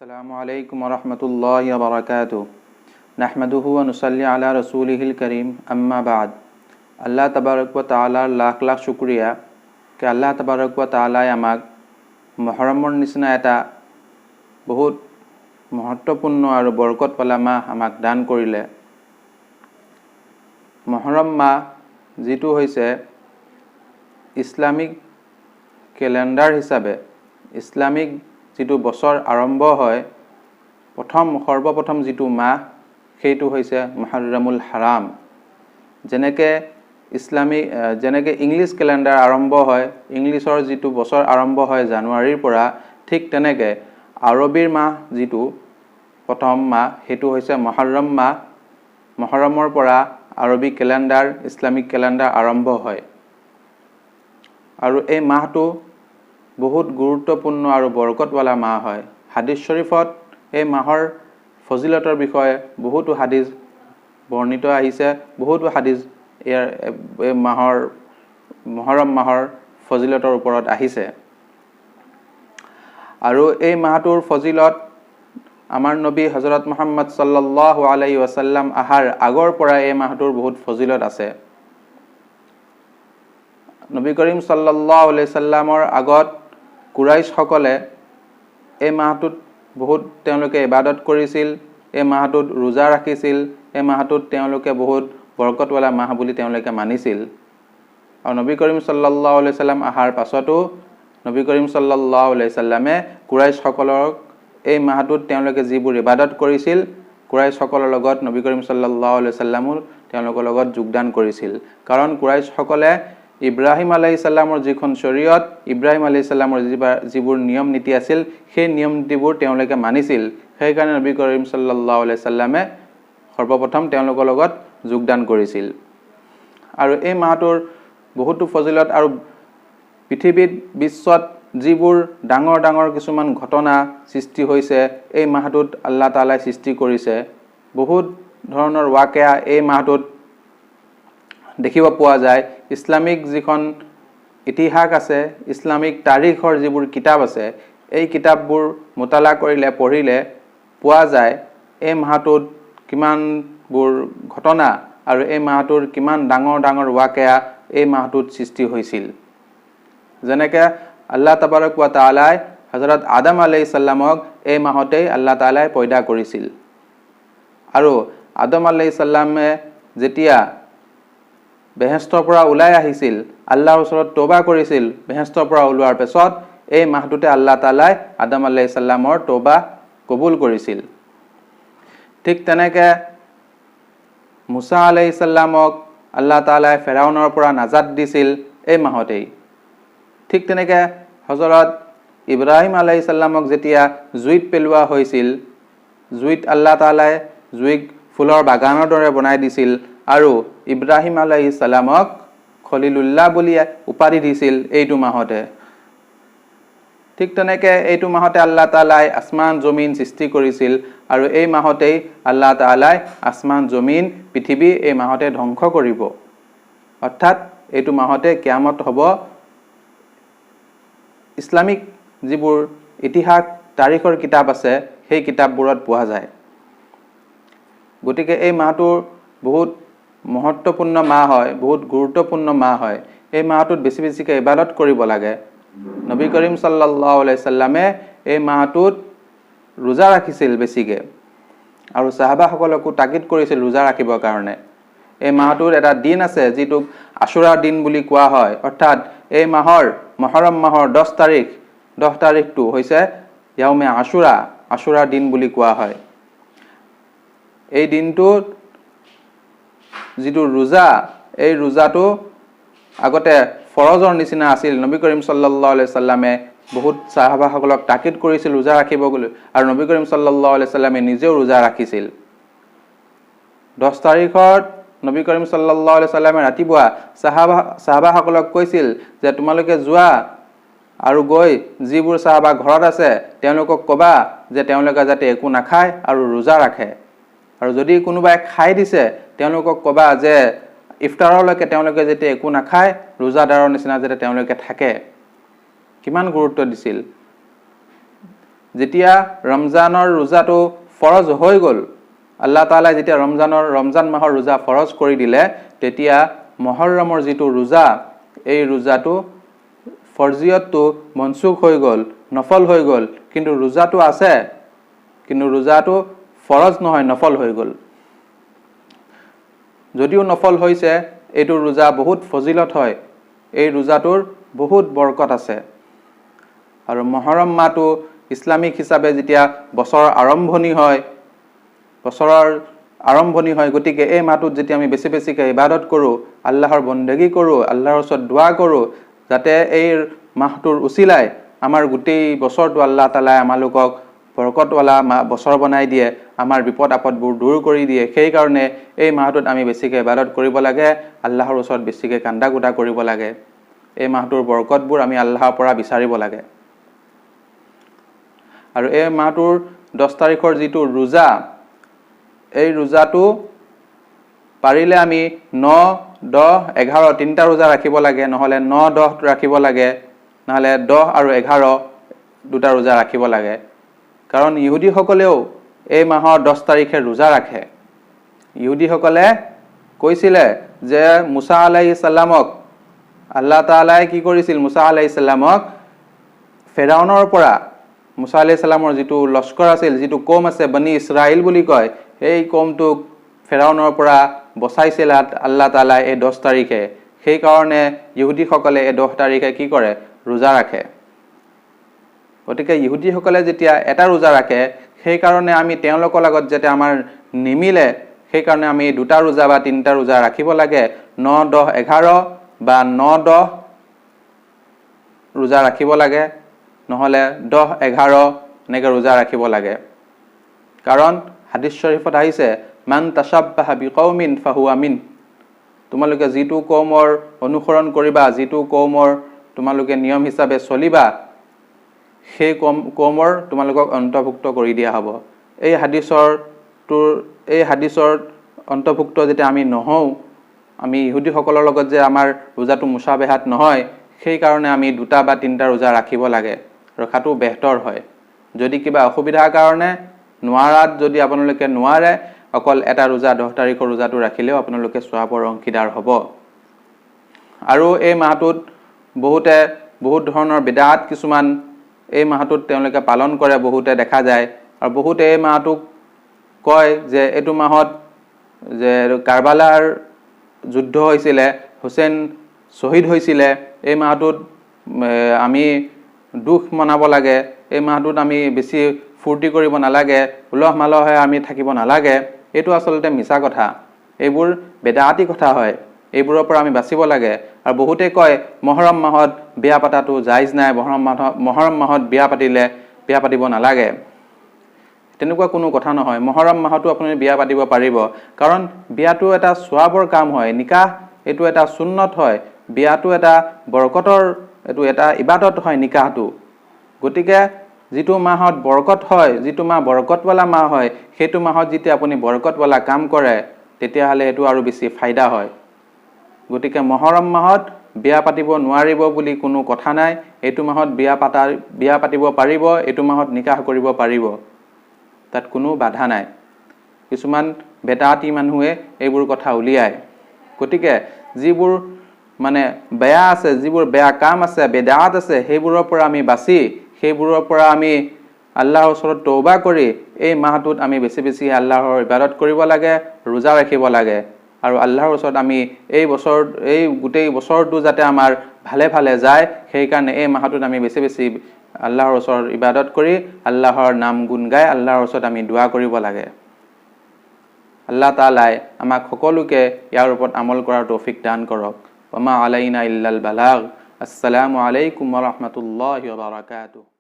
अस्सलामु अलैकुम वरहमतुल्लाहि वबरकातुहू नहमदुहु व नुसल्ली अला रसूलिहिल करीम अम्मा बाद। अल्लाह तबारक व ताआलार लाख लाख शुक्रिया कि अल्लाह तबारक व ताआলাই আমাক মুহৰমৰ নিচিনা এটা বহুত महत्वपूर्ण और बरकत वाला माह আমাক दान करिले। मुहर्रम माह जितु होइसे इस्लामिक कैलेंडार हिसाबे इस्लामिक जितु बছৰ आरम्भ হয় सर्वप्रथम जितु माह সেইটো হৈছে मुहर्रमुल हराम। जेनेके इंग्लिश कैलेंडार आरम्भ হয় इंग्लिशर जितु बছৰ आरम्भ হয় জানুৱাৰীৰ পৰা ঠিক তেনেকে আৰবীৰ মাহ जितु प्रथम माह সেইটো হৈছে मुहर्रम माह। मुहर्रমৰ পৰা আৰবী कैलेंडार इस्लामिक कैलेंडार आरम्भ হয় और এই মাহটো बहुत गुरुत्वपूर्ण और बरकत वाला माह है। हादिस शरीफत এই মাহৰ ফজিলতৰ বিষয়ে বহুতো হাদিস বৰ্ণিত আহিছে। বহুতো হাদিস এই মাহৰ মুহৰম মাহৰ ফজিলতৰ ওপৰত আহিছে আৰু এই মাহটোৰ ফজিলত আমাৰ নবী হযৰত মুহাম্মদ সাল্লাল্লাহু আলাইহি ওয়াসাল্লাম আহাৰ আগৰ পৰা এই মাহটোৰ বহুত ফজিলত আছে। নবী কৰিম সাল্লাল্লাহু আলাইহি ওয়াসাল্লামৰ আগত কুৰাইশ সকলে এই মাহটোত बहुत তেওঁলোকে ইবাদত কৰিছিল। এই মাহটোত रोजा ৰাখিছিল। এই মাহটোত তেওঁলোকে বহুত বৰকতৱালা মাহ বুলি তেওঁলোকে মানিছিল আৰু নবী কৰিম সাল্লাল্লাহু আলাইহি ওয়াসাল্লাম আহাৰ পাছতো নবী কৰিম সাল্লাল্লাহু আলাইহি ওয়াসাল্লামে কুৰাইশ সকলক এই মাহটোত তেওঁলোকে যিবোৰ ইবাদত কৰিছিল কুৰাইশ সকলৰ লগত নবী কৰিম সাল্লাল্লাহু আলাইহি ওয়াসাল্লামও তেওঁলোকৰ লগত যোগদান কৰিছিল। কাৰণ কুৰাইশ সকলে ইব্ৰাহিম আলাইহিস সালামৰ যিখন শৰীয়ত ইব্ৰাহিম আলাইহিস সালামৰ যিবোৰ নিয়ম নীতি আছিল সেই নিয়ম নীতিবোৰ তেওঁলোকে মানিছিল। সেই কাৰণে নবী কৰিম সাল্লাল্লাহু আলাইহি সাল্লামে সৰ্বপ্ৰথম তেওঁলোকৰ লগত যোগদান কৰিছিল আৰু এই মাহটোৰ বহুতো ফজিলত আৰু পৃথিৱীত বিশ্বত যিবোৰ ডাঙৰ ডাঙৰ কিছুমান ঘটনা সৃষ্টি হৈছে এই মাহটোত আল্লাহ তাআলাই সৃষ্টি কৰিছে। বহুত ধৰণৰ ওয়াকিয়া এই মাহটোত দেখিব পোৱা যায়। ইসলামিক যিখন ইতিহাস আছে ইসলামিক তাৰিখৰ যিবোৰ কিতাপ আছে এই কিতাপবোৰ মুতালা কৰিলে পঢ়িলে পোৱা যায় এই মাহটোত কিমানবোৰ ঘটনা আৰু এই মাহটোৰ কিমান ডাঙৰ ডাঙৰ ওয়াকিয়া এই মাহটোত সৃষ্টি হৈছিল। যেনেকে আল্লাহ তাবাৰক ওয়া তাআলাই হযৰত আদম আলাইহিস সালামক এই মাহতেই আল্লাহ তাআলাই পয়দা কৰিছিল আৰু আদম আলাইহিস সালামে যেতিয়া বেহেস্তৰ পৰা ওলাই আহিছিল আল্লাহৰ ওচৰত তওবা কৰিছিল। বেহেস্তৰ পৰা ওলোৱাৰ পিছত এই মাহটোতে আল্লাহ তাআলাই আদম আলাইহিস সালামৰ তওবা কবুল কৰিছিল। ঠিক তেনেকে মুসা আলাইহিস সালামক আল্লাহ তাআলাই ফেৰাউনৰ পৰা নাজাত দিছিল এই মাহতেই। ঠিক তেনেকে হযৰত ইব্ৰাহিম আলাইহিস সালামক যেতিয়া জুইত পেলোৱা হৈছিল জুইত আল্লাহ তাআলাই জুইক ফুলৰ বাগানৰ দৰে বনাই দিছিল আৰু ইব্ৰাহিম আলাইহিস সালামক খলিলুল্লাহ বুলি উপাধি দিছিল এইটো মাহতে। ঠিক তেনেকে এইটো মাহতে আল্লাহ তাআলাই আসমান জমিন সৃষ্টি কৰিছিল আৰু এই মাহতেই আল্লাহ তাআলাই আসমান জমিন পৃথিৱী এই মাহতে ধ্বংস কৰিব। অৰ্থাৎ এইটো মাহতে কিয়ামত হ'ব। ইসলামিক যিবোৰ ইতিহাস তাৰিখৰ কিতাপ আছে সেই কিতাপবোৰত পোৱা যায়। গতিকে এই মাহটোৰ বহুত महत्वपूर्ण माह है, बहुत गुरुत्वपूर्ण माह है। এই মাহটোত বেছি বেছিকৈ ইবাদত কৰিব লাগে। নবী কৰিম সাল্লাল্লাহু আলাইহি সাল্লামে এই মাহটোত रोजा ৰাখিছিল বেছিকৈ আৰু সাহাবাসকলকো তাকিদ কৰিছিল रोजा ৰাখিবৰ কাৰণে। এই মাহটোৰ এটা দিন আছে যিটোক আশুৰা দিন বুলি কোৱা হয়। অৰ্থাৎ এই মাহৰ মুহৰম মাহৰ 10 তাৰিখটো হৈছে ইয়াউমে আশুৰা, আশুৰা দিন বুলি কোৱা হয়। এই দিনটোত যিটো रोजा এই रोजाটো আগতে ফৰজৰ নিচিনা আছিল। নবী কৰিম সাল্লাল্লাহু আলাইহি সাল্লামে বহুত সাহাবাসকলক তাকিদ কৰিছিল रोजा ৰাখিব বুলি আৰু নবী কৰিম সাল্লাল্লাহু আলাইহি সাল্লামে নিজেও रोजा ৰাখিছিল। 10 তাৰিখত নবী কৰিম সাল্লাল্লাহু আলাইহি সাল্লামে ৰাতিপুৱা সাহাবাসকলক কৈছিল যে তোমালোকে যোৱা আৰু গৈ যিবোৰ সাহাবা ঘৰত আছে তেওঁলোকক কবা যে তেওঁলোকে যাতে একো নাখায় আৰু रोजा ৰাখে আৰু যদি কোনোবাই খাই দিছে তেওঁলোকক কবা যে ইফতাৰলৈকে তেওঁলোকে যাতে একো নাখায় रोजाদাৰৰ নিচিনা যাতে তেওঁলোকে থাকে। কিমান গুৰুত্ব দিছিল। যেতিয়া ৰমজানৰ ৰোজাটো ফৰজ হৈ গ'ল, আল্লাহ তাআলাই যেতিয়া ৰমজান মাহৰ ৰোজা ফৰজ কৰি দিলে, তেতিয়া মুহৰৰমৰ যিটো ৰোজা, এই ৰোজাটো ফৰজিয়তটো মনসুখ হৈ গ'ল, নফল হৈ গ'ল, কিন্তু ৰোজাটো আছে, কিন্তু ৰোজাটো ফৰজ নহয়, নফল হৈ গ'ল। যদিও নফল হৈছে, এইটো ৰোজা বহুত ফজিলত হয়, এই ৰোজাটোৰ বহুত বৰকত আছে। আৰু মুহৰৰম মাহটো ইছলামিক হিচাপে যেতিয়া বছৰৰ আৰম্ভণি হয়, গতিকে এই মাহটোত যেতিয়া আমি বেছিকৈ ইবাদত কৰোঁ, আল্লাহৰ বন্দেগী কৰোঁ, আল্লাহৰ ওচৰত দোৱা কৰোঁ, যাতে এই মাহটোৰ উচিলাই আমাৰ গোটেই বছৰটো আল্লাহ তাআলাই আমালোকক বৰকতৱালা বছৰ বনাই দিয়ে, আমাৰ বিপদ আপদবোৰ দূৰ কৰি দিয়ে। সেইকাৰণে এই মাহটোত আমি বেছিকৈ ইবাদত কৰিব লাগে, আল্লাহৰ ওচৰত বেছিকৈ কান্দা কুটা কৰিব লাগে। এই মাহটোৰ বৰকতবোৰ আমি আল্লাহৰ পৰা বিচাৰিব লাগে। আৰু এই মাহটোৰ 10 তাৰিখৰ যিটো ৰোজা, এই ৰোজাটো পাৰিলে আমি 9, 10, 11 তিনিটা ৰোজা ৰাখিব লাগে, নহ'লে 9, 10 ৰাখিব লাগে, নহ'লে 10 আৰু 11 দুটা ৰোজা ৰাখিব লাগে। কাৰণ ইহুদীসকলেও এই মাহৰ 10 তাৰিখে ৰোজা ৰাখে। ইহুদীসকলে কৈছিলে যে মুছা আলাইহিছ সালামক আল্লাহ তাআলাই কি কৰিছিল, মুছা আলাইহিছ সালামক ফেৰাউনৰ পৰা, মুছা আলাইহিছ সালামৰ যিটো লস্কৰ আছিল, যিটো কৌম আছে, বনি ইছৰাইল বুলি কয়, সেই কৌমটোক ফেৰাউনৰ পৰা বচাইছিল আল্লাহ তাআলাই এই 10 তাৰিখে। সেইকাৰণে ইহুদীসকলে এই 10 তাৰিখে কি কৰে, ৰোজা ৰাখে। গতিকে ইহুদীসকলে যেতিয়া এটা ৰোজা ৰাখে, সেইকাৰণে আমি তেওঁলোকৰ লগত যাতে আমাৰ নিমিলে, সেইকাৰণে আমি দুটা ৰোজা বা তিনিটা ৰোজা ৰাখিব লাগে। 9, 10, 11 বা 9, 10 ৰোজা ৰাখিব লাগে, নহ'লে 10, 11 এনেকৈ ৰোজা ৰাখিব লাগে। কাৰণ হাদিছ শৰীফত আহিছে, মান তাশাব্বাহা বিকৌমিন ফাহুৱা মিন। তোমালোকে যিটো কৌমৰ অনুসৰণ কৰিবা, যিটো কৌমৰ তোমালোকে নিয়ম হিচাপে চলিবা, সেই কৌমৰ তোমালোকক অন্তৰ্ভুক্ত কৰি দিয়া হ'ব। এই হাদিছৰ অন্তৰ্ভুক্ত যেতিয়া আমি নহওঁ, আমি ইহুদীসকলৰ লগত যে আমাৰ ৰোজাটো মুছাবেহাত নহয়, সেইকাৰণে আমি 2 বা 3টা ৰোজা ৰাখিব লাগে, ৰখাটো বেহতৰ হয়। যদি কিবা অসুবিধাৰ কাৰণে যদি আপোনালোকে নোৱাৰে, অকল এটা ৰোজা 10 তাৰিখৰ ৰোজাটো ৰাখিলেও আপোনালোকে সওৱাবৰ অংশীদাৰ হ'ব। আৰু এই মাহটোত বহুত ধৰণৰ বিদআত কিছুমান এই মাহটোত তেওঁলোকে পালন কৰে, বহুতে দেখা যায়। আৰু বহুতে এই মাহটোক কয় যে এইটো মাহত যে কাৰবালাৰ যুদ্ধ হৈছিলে, হুছেইন শ্বহীদ হৈছিলে, এই মাহটোত আমি দুখ মনাব লাগে, এই মাহটোত আমি বেছি ফূৰ্তি কৰিব নালাগে, উলহ মালহে আমি থাকিব নালাগে। এইটো আচলতে মিছা কথা, এইবোৰ বেদাতি কথা হয়, এইবোৰৰ পৰা আমি বাচিব লাগে। আৰু বহুতে কয় মুহৰৰম মাহত বিয়া পাতাটো জায়েজ নাই, মুহৰৰম মাহত বিয়া পাতিব নালাগে। তেনেকুৱা কোনো কথা নহয়। মুহৰৰম মাহতো আপুনি বিয়া পাতিব পাৰিব, কাৰণ বিয়াটো এটা সওৱাবৰ কাম হয়, নিকাহ এইটো এটা সুন্নত হয়, বিয়াটো এটা বৰকতৰ, এইটো এটা ইবাদত হয় নিকাহটো। গতিকে যিটো মাহত বৰকত হয়, যিটো মাহ বৰকতৱালা মাহ হয়, সেইটো মাহত যেতিয়া আপুনি বৰকতৱালা কাম কৰে, তেতিয়াহ'লে সেইটো আৰু বেছি ফায়দা হয়। গতিকে মুহৰৰম মাহত বিয়া পাতিব নোৱাৰিব বুলি কোনো কথা নাই। এইটো মাহত বিয়া পাতিব পাৰিব, এইটো মাহত নিকাহ কৰিব পাৰিব, তাত কোনো বাধা নাই। কিছুমান বেদাতি মানুহে এইবোৰ কথা উলিয়ায়। গতিকে যিবোৰ বেয়া আছে, যিবোৰ বেয়া কাম আছে, বেদাত আছে, সেইবোৰৰ পৰা আমি বাচি, সেইবোৰৰ পৰা আমি আল্লাহৰ ওচৰত তওবা কৰি এই মাহটোত আমি বেছি আল্লাহৰ ইবাদত কৰিব লাগে, ৰোজা ৰাখিব লাগে। আৰু আল্লাহৰ ওচৰত আমি এই গোটেই বছৰটো যাতে আমাৰ ভালে যায়, সেইকাৰণে এই মাহটোত আমি বেছি আল্লাহৰ ওচৰত ইবাদত কৰি, আল্লাহৰ নাম গুণ গাই আল্লাহৰ ওচৰত আমি দোৱা কৰিব লাগে। আল্লাহ তাআলাই আমাক সকলোকে ইয়াৰ ওপৰত আমল কৰাৰ তৌফিক দান কৰক। ওয়া মা আলাইনা ইল্লাল বালাগ। আসসালামু আলাইকুম ওয়া ৰাহমাতুল্লাহি ওয়া বাৰাকাতুহু।